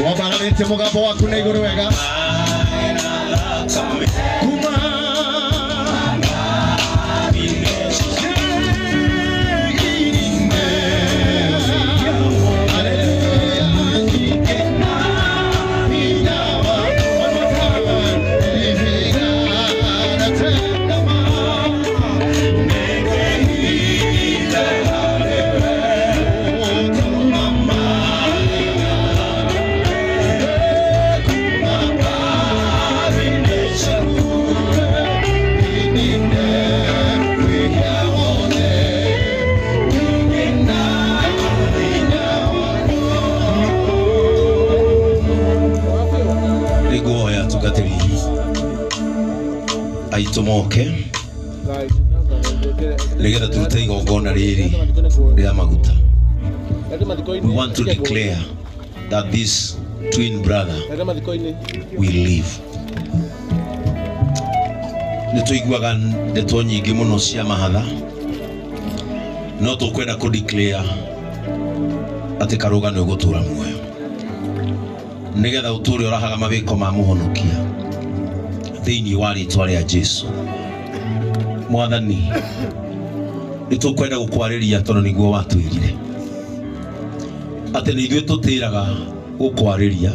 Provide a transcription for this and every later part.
wabaranite mugabo waku na iguru wega aitomoke legera turute igongona riri rya maguta. We want to declare that this twin brother will live. Nituiguaga ndeto nyingi muno cia mahatha no tukwenda ku declare ati Karũga nĩ ũgũtũra muoyo nigetha ũtũre ũrahaga mabĩko ma mũhonokia thĩinĩ wa rĩĩtwa rĩa Jesũ. Mwathani nĩtũkwenda gũkwarĩria tondũ nĩguo watwĩrire atĩ nĩ ithuĩ tũtĩraga gũkwarĩria,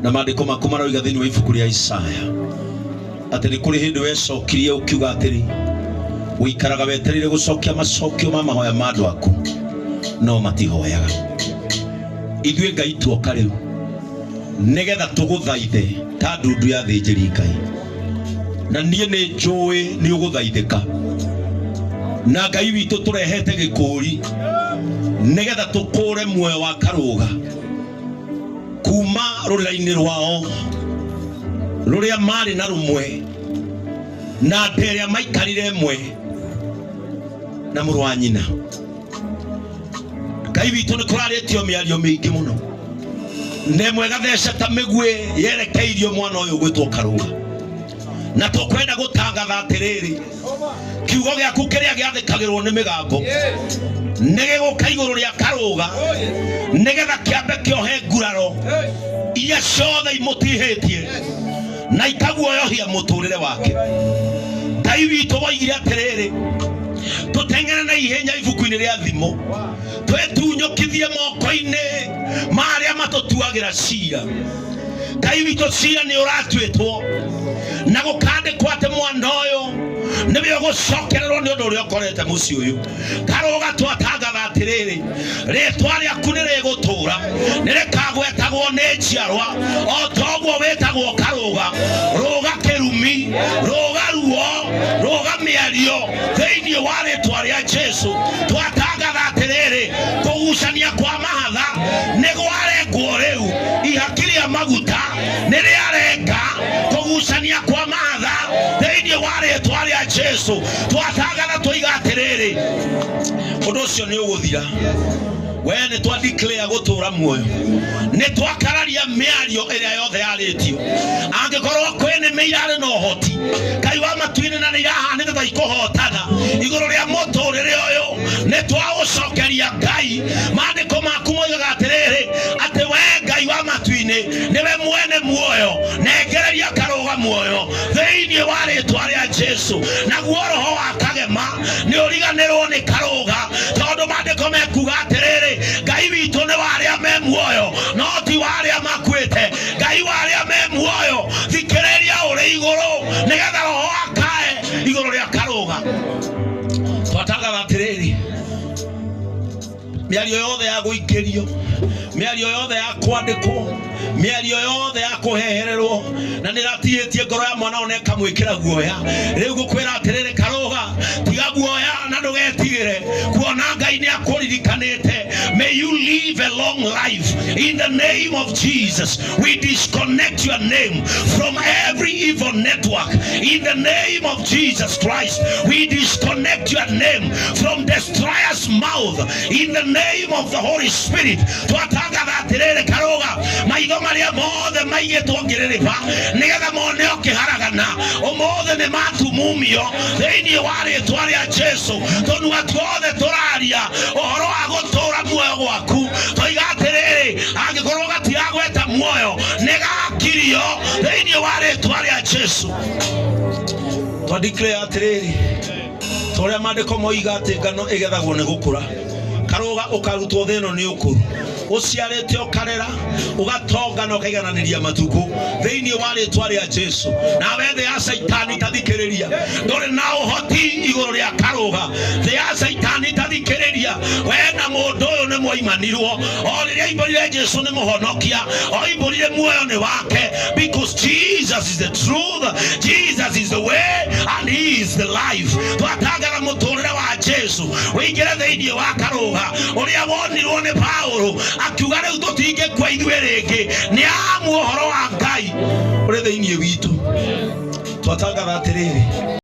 na maandĩko maku maroiga thĩinĩ wa ibuku rĩa Isaya atĩ nĩ kũrĩ hĩndĩ wecokirie ũkiuga atĩrĩ wĩikaraga wetereire gũcokia macokio ma mahoya ma andũ aku no matihoyaga. Ithuĩ Ngai tuoka rĩu nigetha tũgũthaithe ta ndundu ya thĩnjĩri Ngai, na niĩ nĩ njũĩ nĩ ũgũthaithĩka, na Ngai witũ tũrehete gĩkũũri nigetha tũkũre muoyo wa Karũga kuma rũrĩra-inĩ rwao rũrĩa marĩ na rũmwe na nderĩa maikarire mwe na mũrũ wa nyina. Ngai witũ nĩ kũrarĩtio mĩario mĩingĩ mũno, nemwe gatheca ta mĩguĩ yerekeirio mwana ũyũ gwĩtwo Karũga, na tũkwenda gũtangatha atĩrĩrĩ kiugo gĩaku kĩrĩa gĩathĩkagĩrwo nĩ mĩgambo nĩ gĩgũka igũrũ rĩa Karũga nigetha kĩambe kĩohe nguraro iria ciothe imũtihĩtie na ikaguoyohia mũtũrĩre wake. Ngai witũ woigire atĩrĩrĩ tũteng'ere na ihenya ibuku-inĩ rĩa thimo twĩtunyũkithie moko-inĩ ma arĩa matũtuagĩra ciira. Ngai witũ ciira nĩ ũratuĩtwo na gũkandĩkwo atĩ mwana ũyũ nĩwe ũgũcokererwo nĩ ũndũ ũrĩa ũkorete mũciĩ ũyũ. Karũga twatangatha atĩrĩrĩ rĩĩtwa rĩaku nĩ rĩgũtũũra, nĩ rĩkagwetagwo nĩ njiarwa o toguo wĩtagwo Karũga. Rũga kĩrumi, rũga ruo, rũga mĩario thĩinĩ wa rĩĩtwa rĩa Jesũ. Twatangatha atĩrĩrĩ kũgucania kwa mahatha nĩ gwarengwo rĩu, ihaki rĩa maguta nĩ rĩarenga kũgucania kwa mahatha thĩinĩ wa rĩĩtwa rĩa Jesũ. Twatangatha tũiga atĩrĩrĩ ũndũ ũcio nĩ ũgũthira. We nĩ twa declare gũtũũra muoyo, nĩ twakararia mĩario ĩrĩa yothe yarĩtio. Angĩkorwo kwĩnĩ mĩirarĩ na ũhoti Ngai wa matu-inĩ na nĩ irahanĩte ta ikũhotana igũrũ rĩa mũtũrĩre ũyũ, nĩ twagũcokeria Ngai. Maandĩko maku moigaga atĩrĩrĩ atĩ we Ngai wa matu-inĩ nĩwe mwene muoyo, nengereria Karũga muoyo thĩinĩ wa rĩĩtwa rĩa Jesũ. Naguo roho wa kagema nĩ ũriganĩrwo nĩ Karũga, tondũ maandĩko mekuga atĩrĩrĩ Ngai witũ nĩ wa arĩa me muoyo no ti wa arĩa makuĩte. Ngai wa arĩa me muoyo thikĩrĩria ũrĩ igũrũ nigetha roho akae igũrũ rĩa Karũga. Twatangatha atĩrĩrĩ mĩario yothe ya gũikĩrio, mĩario yothe ya kwandĩkwo, mĩario yothe ya kũhehererwo na nĩ ratihĩtie ngoro ya mwana ona ĩkamwĩkĩra guoya. Rĩu ngũkwĩra atĩrĩrĩ Karũga tiga guoya na ndũgetigĩre, kuona Ngai nĩ akũririkanĩte. May you live a long life in the name of Jesus. We disconnect your name from every evil network in the name of Jesus Christ. We disconnect your name from destroyer's mouth in the name of the Holy Spirit. Twatangatha atĩrĩrĩ Karũga maitho marĩa mothe maigĩtwo ngĩrĩrĩba nĩgetha mone ũkĩharagana ũmothe nĩ matumumio thĩinĩ wa rĩĩtwa rĩa Jesũ. Tũnua tuothe tũraria ũhoro wa gũtũũra muoyo gwaku tũiga atĩrĩrĩ rĩ angĩkorwo gatiragweta muoyo nĩ gakirio thĩinĩ wa rĩĩtwa rĩa Jesũ. Twa declare atĩrĩrĩ torĩa maandĩko moiga atĩ ngano ĩgethagwo nĩ gũkũra. Karũga ũkarutwo thĩ ĩno nĩ ũkũru, ũciarĩte ũkarera ũgatonga na ũkaigananĩria matukũ thĩinĩ wa rĩĩtwa rĩa Jesũ. Nawe thĩ ya Saitani tathikĩrĩria, ndũrĩ na ũhoti igũrũ rĩa Karũga. Thĩ ya Saitani tathikĩrĩria, we na mũndũ ũyũ nĩ mwoimanirwo. O rĩrĩa aimbũrire Jesũ nĩ mũhonokia, o aimbũrire muoyo nĩ wake, because Jesus is the truth, Jesus is the way, and he is the life. Twatangaga mũtũrĩre wa Jesũ wĩingĩre thĩinĩ wa Karũga ũrĩa wonirwo nĩ Paulo akiuga rĩu tũtingĩkua ithuĩ rĩngĩ, nĩ amu ũhoro wa Ngai ũrĩ thĩinĩ witũ. Twatangatha atĩrĩrĩ